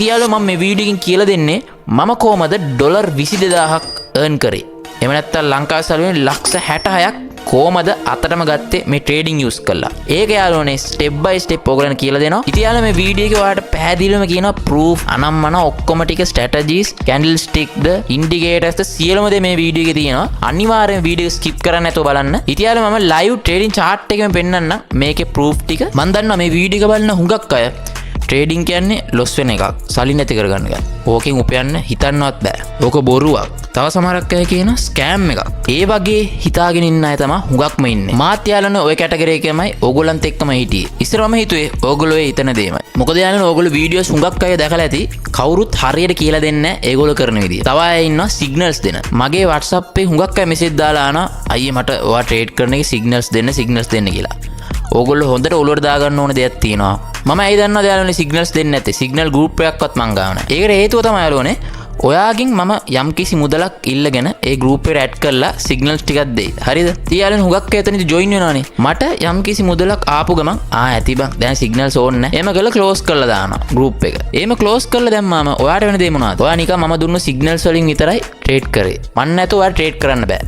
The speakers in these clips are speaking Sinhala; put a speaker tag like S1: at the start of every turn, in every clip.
S1: ඉතින් මම මේ වීඩියෝ එකෙන් කියලා දෙන්නේ මම කොහමද ඩොලර් 22000ක් earn කරේ. එහෙම නැත්නම් ලංකාවේ සල්ලි ලක්ෂ 66ක් කොහමද අතටම ගත්තේ මේ ට්‍රේඩින් යූස් කරලා. ඒක යාළුවනේ ස්ටෙප් බයි ස්ටෙප් ඔයගලන් කියලා දෙනවා. ඉතින් යාළුවා මේ වීඩියෝ එකේ ඔයාලට පැහැදිලිවම කියනවා ප්‍රූෆ් අනම්මන ඔක්කොම ටික ස්ට්‍රැටජිස්, කැන්ඩල් ස්ටික්ද, ඉන්ඩිකේටර්ස්ද සියලුම දේ මේ වීඩියෝ එකේ තියෙනවා. අනිවාර්යෙන් වීඩියෝ ස්කිප් කරන්න නැතුව බලන්න. ඉතින් යාළුවා මම ලයිව් ට්‍රේඩින් chart එකෙම පෙන්නන්නම් මේකේ ප්‍රූෆ් ටික. මම දන්නවා මේ වීඩියෝ එක බලන හුඟක් අය ට්‍රේඩින් කියන්නේ ලොස් වෙන එකක්, සල්ලි නැති කරගන්න එකක්. ඕකෙන් උපයන්න හිතන්නවත් බෑ. ඕක බොරුවක්. තව සමහරක් අය කියන ස්කෑම් එකක්. ඒ වගේ හිතාගෙන ඉන්න අය තමයි හුඟක්ම ඉන්නේ. මාත් යාළුවනේ ওই කැටගරි එකමයි ඕගොල්ලන්ත් එක්කම හිටියේ. ඉස්සරවම හිතුවේ ඕගොල්ලෝ හිතන දේමයි. මොකද යාළුවනේ ඕගොල්ලෝ වීඩියෝස් හුඟක් අය දැකලා ඇති. කවුරුත් හරියට කියලා දෙන්නේ නැහැ ඒගොල්ලෝ කරන විදිය. තව අය ඉන්නවා සිග්නල්ස් දෙන. මගේ WhatsApp එකේ හුඟක් අය මෙසේජ් දාලා ආනවා අයියේ මට ඔයා ට්‍රේඩ් කරන එකේ සිග්නල්ස් දෙන්න කියලා. ඕගොල්ලෝ හොඳට ඔලුවට දාගන්න ඕන දෙයක් තියෙනවා. මම ඇයි දන්නවද යාළුවනේ සිග්නල්ස් දෙන්නේ නැත්තේ? සිග්නල් ගෲප් එකක්වත් මං ගාව නැහැ. ඒකට හේතුව තමයි යාළුවනේ ඔයාගෙන් මම යම්කිසි මුදලක් ඉල්ලගෙන ඒ ගෲප් එකට ඇඩ් කරලා සිග්නල්ස් ටිකක් දෙයි. හරිද? ඉතින් යාළුවනේ හුඟක් අය එතනදි ජොයින් වෙනවානේ. මට යම්කිසි මුදලක් ආපු ගමන් ඇති බං දැන් සිග්නල්ස් ඕනේ නැහැ. එහෙම කරලා ක්ලෝස් කරලා දානවා ගෲප් එක. එහෙම ක්ලෝස් කරලා දැම්මාම ඔයාට වෙන දේ මොනවද? ඔයා නිකන් මම දුන්න සිග්නල්ස් වලින් විතරයි ට්‍රේඩ් කරේ. මන් නැතුව ඔයා ට්‍රේඩ් කරන්න බෑ.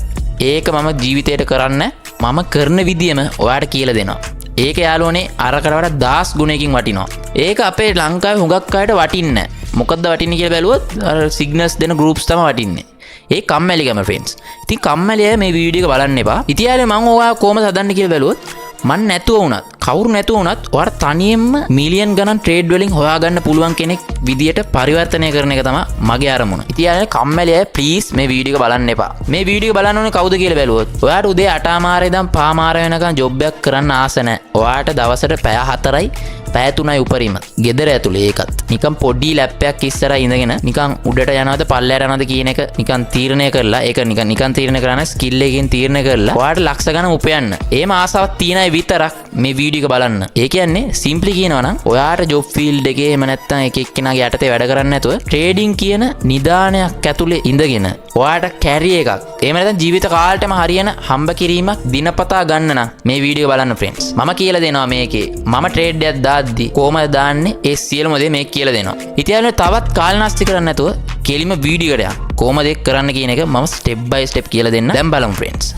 S1: ඒක මම ජීවිතේට කරන්න මම කරන විදියම ඔයාට කියලා දෙනවා. ඒක යාළුවනේ අරකට වඩා 10 ගුණයකින් වටිනවා. ඒක අපේ ලංකාවේ හුඟක් අයට වටින්නේ නැහැ. මොකද්ද වටින්නේ කියලා බැලුවොත් අර සිග්නල්ස් දෙන ගෲප්ස් තමයි වටින්නේ. ඒ කම්මැලිකම ෆ්‍රෙන්ඩ්ස්. ඉතින් කම්මැලි අය මේ වීඩියෝ එක බලන්න එපා. ඉතින් යාළුවනේ මම ඔයා කොහමද හදන්නේ කියලා බැලුවොත් මන් නැතුව වුණත් කවුරු නැතුව වුණත් ඔයාලා තනියෙන්ම මිලියන් ගණන් ට්‍රේඩ් වලින් හොයාගන්න පුළුවන් කෙනෙක් විදියට පරිවර්තනය කරන එක තමයි මගේ අරමුණ. ඉතින් යාළුවනේ කම්මැලි අය ප්ලීස් මේ වීඩියෝ එක බලන්න එපා. මේ වීඩියෝ එක බලන්න ඕනේ කවුද කියලා බැලුවොත් ඔයාට උදේ 8:00 ඉඳන් 5:00 වෙනකන් ජොබ් එකක් කරන්න ආස නැහැ. ඔයාට දවසට පැය 4යි පැය 3යි උපරිම. ගෙදර ඇතුලේ ඒකත්. නිකන් පොඩි ලැප් එකක් ඉස්සරහා ඉඳගෙන නිකන් උඩට යනවද පල්ලයට යනවද කියන එක නිකන් තීරණය කරලා ඒක නිකන් තීරණය කරන ස්කිල් එකකින් තීරණය කරලා ඔයාට ලක්ෂ ගණන් උපයන්න. එහෙම ආසාවක් තියෙන අය විතරක් මේ වීඩියෝ එක බලන්න. ඒ කියන්නේ සිම්ප්ලි කියනවා නම් ඔයාට ජොබ් ෆීල්ඩ් එකේ එහෙම නැත්නම් එක එක්කෙනාගේ යටතේ වැඩ කරන්නේ නැතුව ට්‍රේඩින් කියන නිදානයක් ඇතුලේ ඉඳගෙන ඔයාට කැරි එකක් එහෙම නැත්නම් ජීවිත කාලෙටම හරියන හම්බ කිරීමක් දිනපතා ගන්න නම් මේ වීඩියෝ බලන්න ෆ්‍රෙන්ඩ්ස්. මම කියලා දෙනවා මේකේ මම ට්‍රේඩ් එකක් දාද්දි කොහමද දාන්නේ ඒ සියලුම දේ මේක කියලා දෙනවා. ඉතින් තවත් කාලනාස්ති කරන්නේ නැතුව කෙලිම වීඩියෝ එකට යන්න. කොහමද ඒක කරන්න කියන එක මම ස්ටෙප් බයි ස්ටෙප් කියලා දෙන්න. දැන් බලමු ෆ්‍රෙන්ඩ්ස්.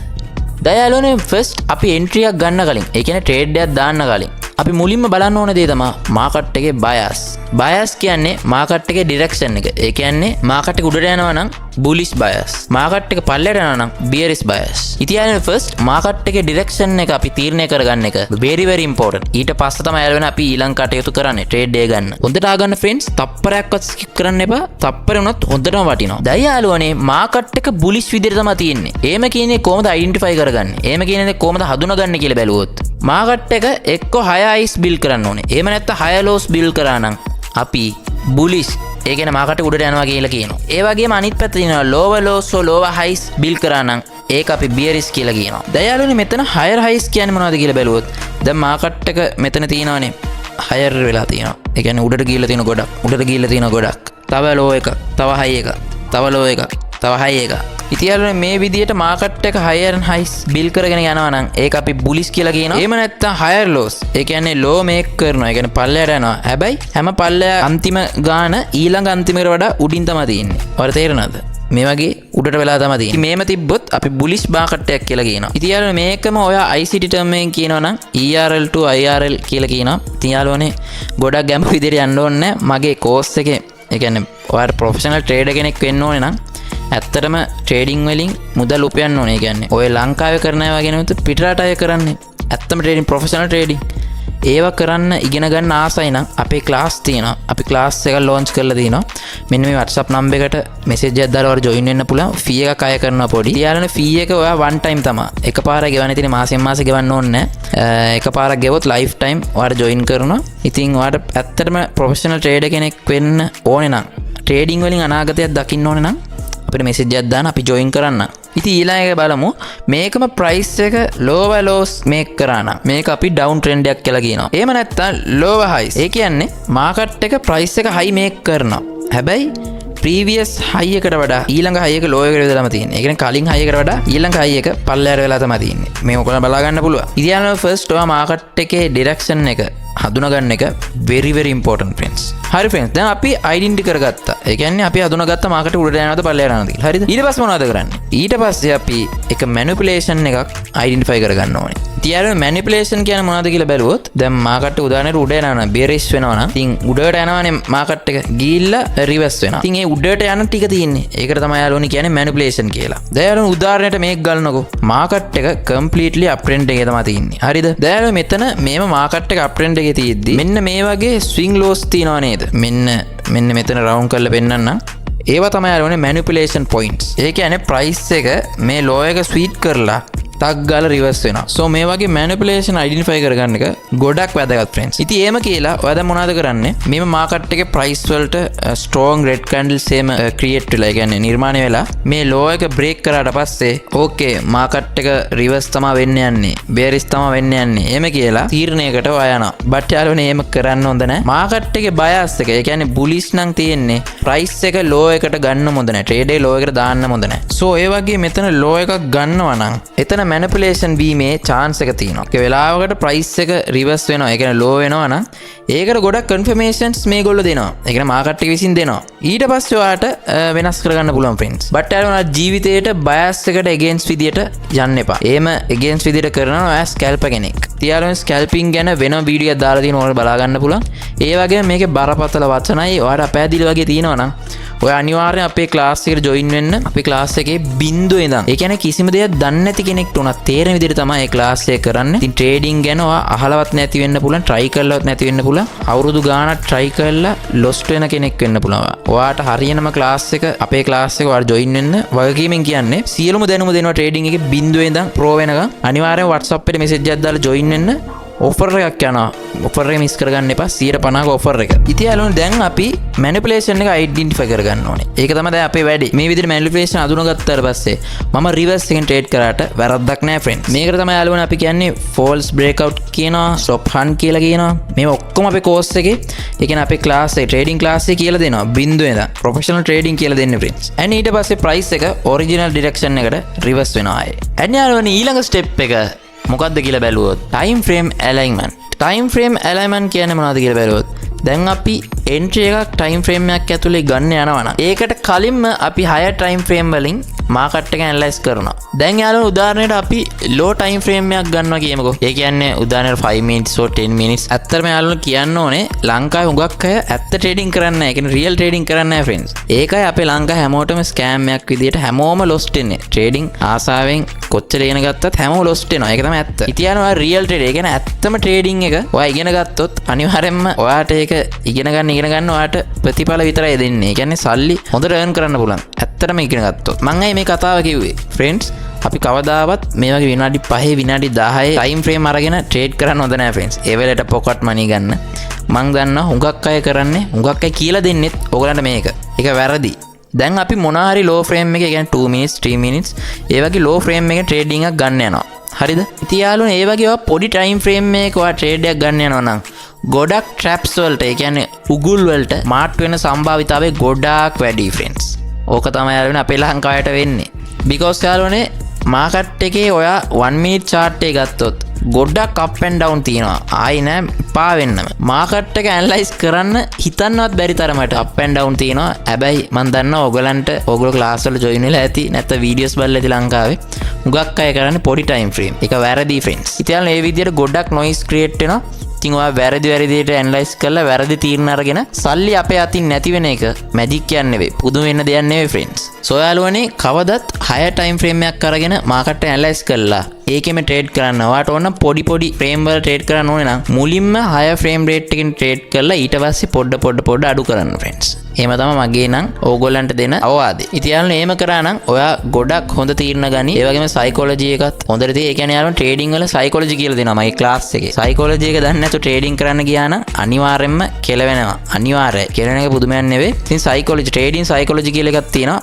S1: දයාලුනේ ෆස්ට් අපි එන්ට්‍රි එකක් ගන්න කලින් ඒ කියන්නේ ට්‍රේඩ් එකක් දාන්න කලින් අපි මුලින්ම බලන්න ඕන දේ තමයි මාකට් එකේ බයස්. බයස් කියන්නේ මාකට් එකේ ඩිරෙක්ෂන් එක. ඒ කියන්නේ මාකට් එක උඩට යනවා නම් බුලිෂ් බයස්. මාකට් එක පල්ලයට යනවා නම් බියරිෂ් බයස්. ඉතින් ෆස්ට් මාකට් එකේ ඩිරෙක්ෂන් එක අපි තීරණය කරගන්න එක very important. ඊට පස්සේ තමයි යාළුවනේ අපි ඊළඟ කටයුතු කරන්නේ ට්‍රේඩ් එක ගන්න. හොඳට ආගන්න ෆ්‍රෙන්ඩ්ස් තප්පරයක්වත් ස්කිප් කරන්න එපා. තප්පර වුණොත් හොඳටම වටිනවා. දැන් යාළුවනේ මාකට් එක බුලිෂ් විදිහට තමයි තියෙන්නේ. එහෙම කියන්නේ කොහොමද අයිඩෙන්ටිෆයි කරගන්නේ? එහෙම කියන්නේ කොහොමද හඳුනගන්නේ කියලා බැලුවොත් මාකට් එක එක්ක 6 අයිස් බිල් කරන්න ඕනේ. එහෙම නැත්නම් 6 ලෝස් බිල් කරා නම් අපි බුලිෂ් ඒ කියන්නේ මාකට් එක උඩට යනවා කියලා කියනවා. ඒ වගේම අනිත් පැත්ත තියෙනවා lower laws lower Hiace bill කරා නම් ඒක අපි බියරිෂ් කියලා කියනවා. දැන් යාළුවනේ මෙතන හයර් හයිස් කියන්නේ මොනවද කියලා බැලුවොත් දැන් මාකට් එක මෙතන තියෙනවානේ හයර් වෙලා තියෙනවා. ඒ කියන්නේ උඩට ගිහිල්ලා තියෙන ගොඩක්. උඩට ගිහිල්ලා තියෙන ගොඩක්. තව ලෝ එකක්, තව හයි එකක්, තව ලෝ එකක්, තව හයි එකක්. ඉතින් යාළුවනේ මේ විදියට මාකට් එක හයර් හයිස් බිල් කරගෙන යනවා නම් ඒක අපි බුලිෂ් කියලා කියනවා. එහෙම නැත්නම් හයර් ලෝස්. ඒ කියන්නේ ලෝ මේක් කරනවා. ඒ කියන්නේ පල්ලයට යනවා. හැබැයි හැම පල්ලය අන්තිම ගාන ඊළඟ අන්තිමකට වඩා උඩින් තමයි තියෙන්නේ. ඔයාලට තේරෙනවද? මේ වගේ උඩට වෙලා තමයි තියෙන්නේ. මේම තිබ්බොත් අපි බුලිෂ් මාකට් එකක් කියලා කියනවා. ඉතින් යාළුවනේ මේකම ඔයා ICT ටර්ම් එකෙන් කියනවා නම් ERL to IRL කියලා කියනවා. ඉතින් යාළුවනේ ගොඩක් ගැඹුරු විදිහට යන්න ඕනේ නැහැ. මගේ කෝස් එකේ ඒ කියන්නේ ඔයාලා ප්‍රොෆෙෂනල් ට්‍රේඩර් කෙනෙක් වෙන්න ඕනේ නම් ඇත්තටම ට්‍රේඩින් වලින් මුදල් උපයන්න ඕනේ. කියන්නේ ඔය ලංකාවේ කරන අය වගේ නෙවෙයි පිටරට අය කරන්නේ. ඇත්තම ට්‍රේඩින් ප්‍රොෆෙෂනල් ට්‍රේඩින් ඒවා කරන්න ඉගෙන ගන්න ආසයි නම් අපේ ක්ලාස් තියෙනවා. අපි ක්ලාස් එක ලොන්ච් කරලා තියෙනවා. මෙන්න මේ WhatsApp නම්බර් එකට මෙසේජ් එකක් දාලා ඔයාලා ජොයින් වෙන්න පුළුවන්. ෆී එකක් අය කරනවා පොඩි. ඊළඟ ෆී එක ඔයා one time තමයි. එකපාරක් ගෙවන්න තියෙන මාසෙන් මාසෙ ගෙවන්න ඕනේ නැහැ. එකපාරක් ගෙවුවොත් ලයිෆ් ටයිම් ඔයාලා ජොයින් කරනවා. ඉතින් ඔයාලට ඇත්තටම ප්‍රොෆෙෂනල් ට්‍රේඩර් කෙනෙක් වෙන්න ඕනේ නම් ට්‍රේඩින් වලින් අනාගතයක් දකින්න ඕනේ නම් අපිට මෙසේජ් එකක් දාන්න අපි ජොයින් කරන්න. ඉතින් ඊළඟ එක බලමු මේකම ප්‍රයිස් එක ලෝවර් ලෝස් මේක් කරා නම් මේක අපි ඩවුන් ට්‍රෙන්ඩ් එකක් කියලා කියනවා. එහෙම නැත්නම් ලෝවර් හයිස්. ඒ කියන්නේ මාකට් එක ප්‍රයිස් එක හයි මේක් කරනවා. හැබැයි ප්‍රීවියස් හයි එකට වඩා ඊළඟ හයි එක ලෝ එකට වෙලාම තියෙන්නේ. ඒ කියන්නේ කලින් හයි එකට වඩා ඊළඟ හයි එක පල්ලයට වෙලා තමයි තියෙන්නේ. මේ ඔයගොල්ලෝ බලා ගන්න පුළුවන්. ඉතින් ෆස්ට් ඔයා මාකට් එකේ ඩිරෙක්ෂන් එක හඳුනගන්න එක very very important friends. හරි friends දැන් අපි identify කරගත්තා. ඒ කියන්නේ අපි හඳුනාගත්ත මාකට් උඩට යනවද පල්ලයට යනවද කියලා. හරිද? ඊට පස්සේ මොනවද කරන්නේ? ඊට පස්සේ අපි එක manipulation එකක් identify කරගන්න ඕනේ. ඉතින් manipulation කියන්නේ මොනවද කියලා බැලුවොත් දැන් මාකට් උදාහරණයට උඩ යනවා නම් bearish වෙනවා නම් ඉතින් උඩට යනවානේ මාකට් එක ගිහිල්ලා reverse වෙනවා. ඉතින් ඒ උඩට යන ටික තියෙන්නේ. ඒකට තමයි යාළුවනි කියන්නේ manipulation කියලා. දැන් යාළුවනි උදාහරණයට මේක ගන්නකො. මාකට් එක completely uptrend එකේ තමයි තියෙන්නේ. හරිද? දැන් යාළුවනි මෙතන මේම මාකට් එක uptrend එකේ තියෙද්දි මෙන්න මේ වගේ swing lows තියෙනවා නේද? මෙන්න මෙතන රවුන්ඩ් කරලා පෙන්නන්නම්. ඒවා තමයි යාළුවනි manipulation points. ඒ කියන්නේ price එක මේ low එක sweep කරලා ටක් ගාලා රිවර්ස් වෙනවා. සෝ මේ වගේ manipulation identify කරගන්න එක ගොඩක් වැදගත් friends. ඉතින් එහෙම කියලා ඔයා දැන් මොනවද කරන්නේ? මේම මාකට් එකේ price වලට strong red candles එහෙම create වෙලා, ඒ කියන්නේ නිර්මාණය වෙලා මේ low එක break කරාට පස්සේ okay මාකට් එක reverse තමයි වෙන්න යන්නේ. bearish තමයි වෙන්න යන්නේ. එහෙම කියලා තීරණයකට ඔයා යනවා. but යාළුවනේ එහෙම කරන්න හොඳ නැහැ. මාකට් එකේ bias එක, ඒ කියන්නේ bullish නම් තියෙන්නේ price එක low එකට ගන්න හොඳ නැහැ. trade එක low එකට දාන්න හොඳ නැහැ. සෝ ඒ වගේ මෙතන low එකක් ගන්නවා නම් එතන manipulation වීමේ chance එක තියෙනවා. ඒ වෙලාවකට price එක reverse වෙනවා. ඒ කියන්නේ low වෙනවා නම් ඒකට ගොඩක් confirmations මේගොල්ලෝ දෙනවා. ඒ කියන්නේ market එක විසින් දෙනවා. ඊට පස්සේ ඔයාලට වෙනස් කරගන්න පුළුවන් friends. but ඔයාලා ජීවිතේට bias එකට against විදියට යන්න එපා. එහෙම against විදියට කරනවා ඔයා scalper කෙනෙක්. තියාගෙන scalping ගැන වෙන වීඩියෝයක් දාලා තියෙනවා. ඔයාලා බලා ගන්න පුළුවන්. ඒ වගේම මේකේ බරපතල වචනයි ඔයාලට අපැදිලි වගේ තියෙනවා නම් ඔය අනිවාර්යෙන් අපේ ක්ලාස් එකට ජොයින් වෙන්න. අපේ ක්ලාස් එකේ බින්දුවේ ඉඳන්. ඒ කියන්නේ කිසිම දෙයක් දන්නේ නැති කෙනෙක්ට උනත් තේරෙන විදිහට තමයි මේ ක්ලාස් එක කරන්නේ. ඉතින් ට්‍රේඩින් ගැන ඔයා අහලවත් නැති වෙන්න පුළුවන්, try කරලවත් නැති වෙන්න පුළුවන්. අවුරුදු ගාණක් try කරලා lost වෙන කෙනෙක් වෙන්න පුළුවන්. ඔයාට හරියනම ක්ලාස් එක අපේ ක්ලාස් එක ඔයාලා ජොයින් වෙන්න වගකීමෙන් කියන්නේ සියලුම දැනුම දෙනවා ට්‍රේඩින් එකේ බින්දුවේ ඉඳන් ප්‍රෝ වෙනකන්. අනිවාර්යෙන් WhatsApp එකට message එකක් දාලා ජොයින් වෙන්න. ඔෆර් එකක් යනවා. ඔෆර් එක මිස් කරගන්න එපා. 150ක ඔෆර් එක. ඉතින් යාළුවනේ දැන් අපි manipulation එක identify කරගන්න ඕනේ. ඒක තමයි දැන් අපේ වැඩේ. මේ විදිහට manipulation අඳුනගත්තාට පස්සේ මම reverse එකෙන් trade කරාට වැරද්දක් නැහැ friends. මේකට තමයි යාළුවනේ අපි කියන්නේ false breakout කියනවා, stop hunt කියලා කියනවා. මේ ඔක්කොම අපේ course එකේ ඒ කියන්නේ අපේ class එකේ trading class එකේ කියලා දෙනවා. බින්දුවේ ඉඳන් professional trading කියලා දෙන්නේ friends. and ඊට පස්සේ price එක original direction එකට reverse වෙනවා ආයේ. and යාළුවනේ ඊළඟ step එක මොකක්ද කියලා බැලුවොත් time frame alignment. time frame alignment කියන්නේ මොනවද කියලා බැලුවොත් දැන් අපි entry එකක් time frame එකක් ඇතුලේ ගන්න යනවා නම් ඒකට කලින්ම අපි higher time frame වලින් මාකට් එක ඇනලයිස් කරනවා. දැන් යාළුවෝ උදාහරණයට අපි low time frame එකක් ගන්නවා කියමුකෝ. ඒ කියන්නේ උදාහරණයට 5 minutes or 10 minutes. ඇත්තටම යාළුවෝ කියන්න ඕනේ ලංකාවේ හුඟක් අය ඇත්ත trading කරන්නේ නැහැ. ඒ කියන්නේ real trading කරන්නේ නැහැ friends. ඒකයි අපේ ලංකාවේ හැමෝටම scam එකක් විදියට හැමෝම lost වෙන්නේ. trading ආසාවෙන් කොච්චර ඉගෙන ගත්තත් හැමෝම lost වෙනවා. ඒක තමයි ඇත්ත. ඉතින් යාළුවෝ real trade ඒ කියන්නේ ඇත්තම trading එක ඔයා ඉගෙන ගත්තොත් අනිවාර්යයෙන්ම ඔයාට ඒක ඉගෙන ගන්න ඔයාට ප්‍රතිඵල විතරයි දෙන්නේ. ඒ කියන්නේ සල්ලි හොඳට earn කරන්න පුළුවන්. ඇත්තටම ඉගෙන ගත්තොත්. මම මේ කතාව කිව්වේ friends අපි කවදාවත් මේ වගේ විනාඩි 5 විනාඩි 10 time frame අරගෙන trade කරන්න හොඳ නැහැ friends. ඒ වෙලේට pocket money ගන්න. මං දන්නවා හුඟක් අය කරන්නේ හුඟක් අය කියලා දෙන්නෙත් ඔයගලන්ට මේක. ඒක වැරදි. දැන් අපි මොනාරි low frame එකේ කියන්නේ 2 minutes 3 minutes ඒ වගේ low frame එකේ trading එකක් ගන්න යනවා. හරිද? ඉතින් යාළුවනේ ඒ වගේ පොඩි time frame එකක ඔයා trade එකක් ගන්න යනවා නම් ගොඩක් traps වලට ඒ කියන්නේ උගුල් වලට මාට් වෙන සම්භාවිතාවය ගොඩාක් වැඩි friends. ඕක තමයි යාළුවනේ අපේ ලංකාවට වෙන්නේ. because යාළුවනේ මාකට් එකේ ඔයා 1 minute chart එක ගත්තොත් ගොඩක් up and down තියෙනවා. ආයි නෑ පා වෙන්නම. මාකට් එක ඇනලයිස් කරන්න හිතන්නවත් බැරි තරමට up and down තියෙනවා. හැබැයි මම දන්නවා ඔයගොල්ලෝ ක්ලාස් වල join වෙලා ඇති නැත්නම් videos බලලා ඇති ලංකාවේ. මුගක් අය කරන්නේ පොඩි time frame. ඒක වැරදි friends. ඉතින් මේ විදිහට ගොඩක් noise create වෙනවා. ඉතින් ඔයා වැරදි විදිහට ඇනලයිස් කරලා වැරදි තීරණ අරගෙන සල්ලි අපේ අතින් නැති වෙන එක මැජික් කියන්නේ නෙවෙයි. පුදුම වෙන්න දෙයක් නෙවෙයි friends. සෝ යාළුවනේ කවදත් higher time frame එකක් අරගෙන මාකට් එක ඇනලයිස් කරලා ඒකෙම trade කරන්න. ඔයාට ඕන පොඩි frame වල trade කරන්න ඕනේ නම් මුලින්ම higher frame rate එකකින් trade කරලා ඊට පස්සේ පොඩ අඩු කරන්න friends. එහෙම තමයි මගේ නම් ඕගොල්ලන්ට දෙන අවවාදේ. ඉතින් යාළුවනේ එහෙම කරා නම් ඔයා ගොඩක් හොඳ තීරණ ගනි. ඒ වගේම psychology එකත් හොඳට තියෙයි. ඒ කියන්නේ යාළුවනේ trading වල psychology කියලා දෙනවා මගේ class එකේ. psychology එක දන්නේ නැතුව trading කරන්න ගියා නම් අනිවාර්යෙන්ම කෙලවෙනවා. අනිවාර්යයි. කෙලවෙන එක පුදුමයක් නෙවෙයි. ඉතින් psychology trading psychology කියලා එකක් තියෙනවා.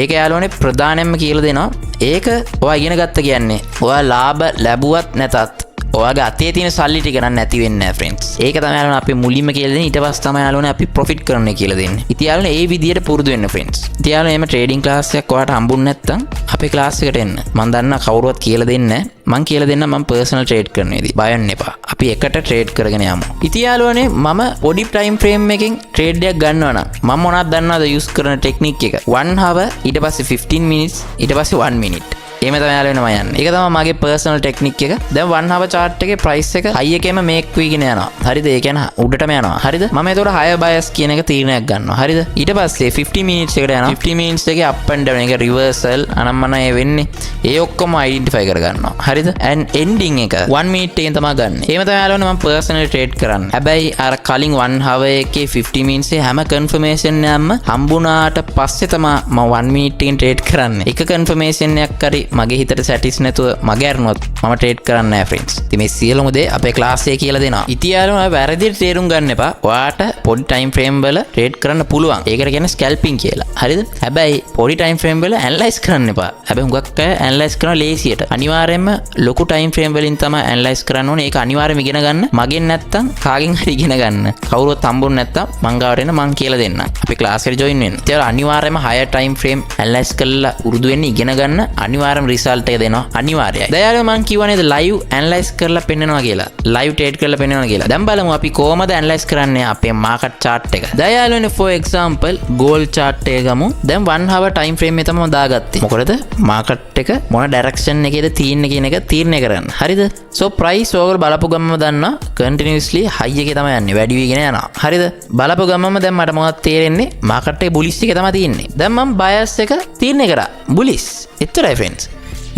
S1: ඒක යාළුවනේ ප්‍රධානයෙන්ම කියලා දෙනවා. ඒක ඔයා ඉගෙන ගත්ත කියන්නේ ඔයා ලාභ ලැබුවත් නැතත් ඔයාගේ අතේ තියෙන සල්ලි ටික නම් නැති වෙන්නේ නැහැ friends. ඒක තමයි යාළුවනේ අපි මුලින්ම කියලා දෙන්නේ. ඊට පස්සේ තමයි යාළුවනේ අපි profit කරන්න කියලා දෙන්නේ. ඉතින් යාළුවනේ ඒ විදියට පුරුදු වෙන්න friends. ඉතින් යාළුවනේ එහෙම trading class එකක් ඔයාලට හම්බුනේ නැත්නම් අපේ class එකට එන්න. මම දන්නා කවුරුවත් කියලා දෙන්නේ නැහැ. මං කියලා දෙන්න මම personal trade කරන විදිහ. බය වෙන්න එපා. අපි එකට trade කරගෙන යමු. ඉතින් යාළුවනේ මම පොඩි time frame එකකින් trade එකක් ගන්නවා නම් මම මොනවද දන්නවද use කරන technique එක? 1 hour ඊට පස්සේ 15 minutes ඊට පස්සේ 1 minute. එහෙම තමයි යාළුවනේ මම යන්නේ. ඒක තමයි මගේ personal technique එක. දැන් 1 hour chart එකේ price එක high එකේම make වීගෙන යනවා. හරිද? ඒ කියන්නේ උඩටම යනවා. හරිද? මම ඒතකොට higher bias කියන එක තීරණයක් ගන්නවා. හරිද? ඊට පස්සේ 50 minutes එකට යනවා. 50 minutes එකේ up and down එක reversal අනම්මන ඒ වෙන්නේ. ඒ ඔක්කොම identify කර ගන්නවා. හරිද? and ending එක 1 minute එකෙන් තමයි ගන්න. එහෙම තමයි යාළුවනේ මම personally trade කරන්නේ. හැබැයි අර කලින් 1 hour එකේ 50 minutes එකේ හැම confirmation එකක්ම හම්බුණාට පස්සේ තමයි මම 1 minute එකෙන් trade කරන්නේ. එක confirmation එකක් හරි මගේ හිතට සැටිස් නැතුව මගේ අරනොත් මම ට්‍රේඩ් කරන්නේ නැහැ friends. ඉතින් මේ සියලුම දේ අපේ ක්ලාස් එකේ කියලා දෙනවා. ඉතින් යාළුවෝ වැරදිට තේරුම් ගන්න එපා. ඔයාට පොඩි ටයිම් ෆ්‍රේම් වල ට්‍රේඩ් කරන්න පුළුවන්. ඒකට කියන්නේ ස්කැල්පින් කියලා. හරිද? හැබැයි පොඩි ටයිම් ෆ්‍රේම් වල ඇනලයිස් කරන්න එපා. හැබැයි හුඟක් අය ඇනලයිස් කරන ලේසියට. අනිවාර්යයෙන්ම ලොකු ටයිම් ෆ්‍රේම් වලින් තමයි ඇනලයිස් කරන්න ඕනේ. ඒක අනිවාර්යයෙන්ම ඉගෙන ගන්න. මගෙන් නැත්තම් කාගෙන් හරි ඉගෙන ගන්න. කවුරුවත් හම්බුනේ නැත්තම් මං ගාවට එන්න මං කියලා දෙන්නම්. අපේ ක්ලාස් එකට ජොයින් වෙන්න. ඉතින් අනිවාර්යයෙන්ම higher time frame ඇනලයිස් කරලා උරුදු වෙන්න ඉගෙන ගන්න. අනිවාර්යයෙන්ම රිසල්ට් එක දෙනවා අනිවාර්යයි. දැන් මම කියවනේ live analyze කරලා පෙන්නනවා කියලා. live trade කරලා පෙන්නනවා කියලා. දැන් බලමු අපි කොහමද analyze කරන්නේ අපේ market chart එක. දැන් යාළුවනේ for example gold chart එක ගමු. දැන් 1 hour time frame එක තමයි දාගත්තේ. මොකටද? market එක මොන direction එකේද තියෙන්නේ කියන එක තීරණය කරන්න. හරිද? so price ඕගොල්ලෝ බලපු ගමම දන්නවා continuously high එකේ තමයි යන්නේ. වැඩි වෙගෙන යනවා. හරිද? බලපු ගමම දැන් මට මොකක්ද තේරෙන්නේ? market එකේ bullish එකේ තමයි තියෙන්නේ. දැන් මම bias එක තීරණය කරා. bullish. එච්චරයි friends.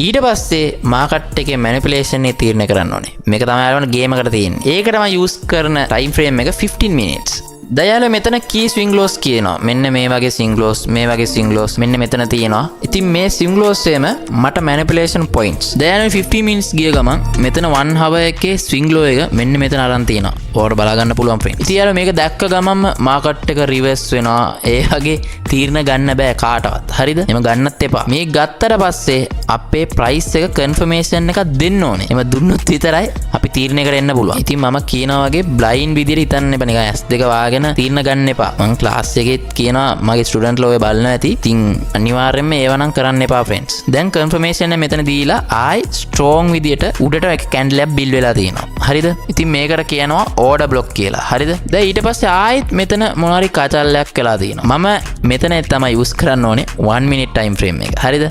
S1: ඊට පස්සේ මාකට් එකේ මැනිපියුලේෂන් එක තීරණය කරන්න ඕනේ. මේක තමයි යාළුවනේ ගේම් එකට තියෙන්නේ. ඒකට මම යූස් කරන ටයිම් ෆ්‍රේම් එක 15 minutes. දයාල මෙතන key swing lows කියනවා. මෙන්න මේ වගේ swing lows, මේ වගේ swing lows මෙන්න මෙතන තියෙනවා. ඉතින් මේ swing lows එකම මට manipulation points. දයාල 15 minutes ගිය ගමන් මෙතන 1 hour එකේ swing low එක මෙන්න මෙතන අරන් තියෙනවා. ඔයාලට බලා ගන්න පුළුවන් friends. ඉතින් යාළුවා මේක දැක්ක ගමන්ම මාකට් එක reverse වෙනවා. ඒ වගේ තීරණ ගන්න බෑ කාටවත්. හරිද? එම ගන්නත් එපා. මේ ගත්තට පස්සේ අපේ price එක confirmation එකක් දෙන්න ඕනේ. එම දුන්නොත් විතරයි අපි තීරණයකට එන්න පුළුවන්. ඉතින් මම කියනවා වගේ blind විදියට හිතන්න එපා. නිකන් S2 වාගෙන තීරණ ගන්න එපා. මම ක්ලාස් එකේත් කියනවා මගේ ස්ටුඩන්ට්ලා ඔය බලනවා ඇති. ඉතින් අනිවාර්යයෙන්ම ඒව නම් කරන්න එපා friends. දැන් confirmation එක මෙතන දීලා ආයි strong විදියට උඩට එක candle එකක් build වෙලා තියෙනවා. හරිද? ඉතින් මේකට කියනවා order block කියලා. හරිද? දැන් ඊට පස්සේ ආයිත් මෙතන මොනවාරි කචල්ලයක් වෙලා තියෙනවා. මම මෙතන තමයි use කරන්න ඕනේ 1 minute time frame එක. හරිද?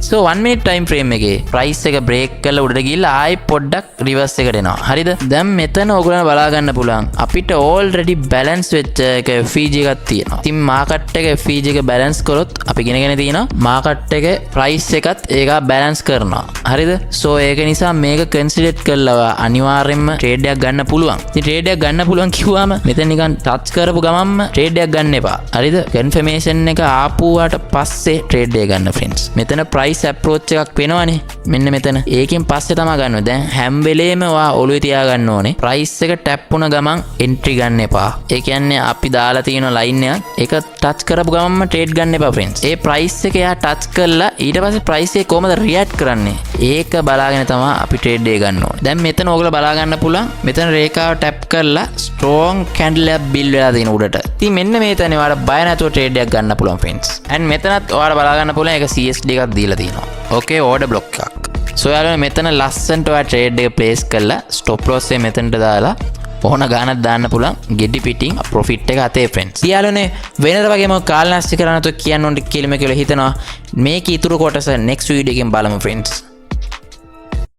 S1: so 1 minute time frame එකේ price එක break කරලා උඩට ගිහිල්ලා ආයි පොඩ්ඩක් reverse එකට එනවා. හරිද? දැන් මෙතන ඔයගොල්ලෝ බලා ගන්න පුළුවන්. අපිට already balance වෙච්ච එක FEG එකක් තියෙනවා. ඉතින් market එක FEG එක balance කරොත් අපි ඉගෙනගෙන තියෙනවා market එකේ price එකත් ඒක balance කරනවා. හරිද? so ඒක නිසා මේක consider කරලා අනිවාර්යයෙන්ම trade එකක් ගන්න පුළුවන්. ඉතින් trade එකක් ගන්න පුළුවන් කිව්වම මෙතන නිකන් touch කරපු ගමන්ම trade එකක් ගන්න එපා. හරිද? confirmation එක ආපුවාට පස්සේ trade එක ගන්න friends. මෙතන price approach එකක් වෙනවනේ මෙන්න මෙතන. ඒකෙන් පස්සේ තමයි ගන්න ඕනේ. දැන් හැම වෙලේම ඔයා ඔළුවේ තියා ගන්න ඕනේ price එක tap වුණ ගමන් entry ගන්න එපා. ඒ කියන්නේ අපි දාලා තියෙන line එක ඒක touch කරපු ගමන්ම trade ගන්න එපා friends. ඒ price එක එයා touch කරලා ඊට පස්සේ price එක කොහමද react කරන්නේ ඒක බලාගෙන තමයි අපි trade එක ගන්න ඕනේ. දැන් මෙතන ඕගොල්ලෝ බලා ගන්න පුළුවන් මෙතන රේඛාව tap කරලා strong candle එකක් build වෙලා තියෙන උඩට. ඉතින් මෙන්න මේ තැනේ ඔයාලා බය නැතුව trade එකක් ගන්න පුළුවන් friends. and මෙතනත් ඔයාලා බලා ගන්න පුළුවන් ඒක CSD එකක් දීලා තියෙනවා. okay order block එකක්. so යාළුවනේ මෙතන ලස්සනට ඔයා trade එක place කරලා stop loss එක මෙතනට දාලා ඕන ගානක් දාන්න පුළුවන් ගෙඩි පිටින් profit එක අතේ friends. යාළුවනේ වෙනද වගේම කාලනාස්ති කරන්න તો කියන්න ඕනේ කියලා මේක හිතනවා. මේක ඊතුරු කොටස next video එකෙන් බලමු friends.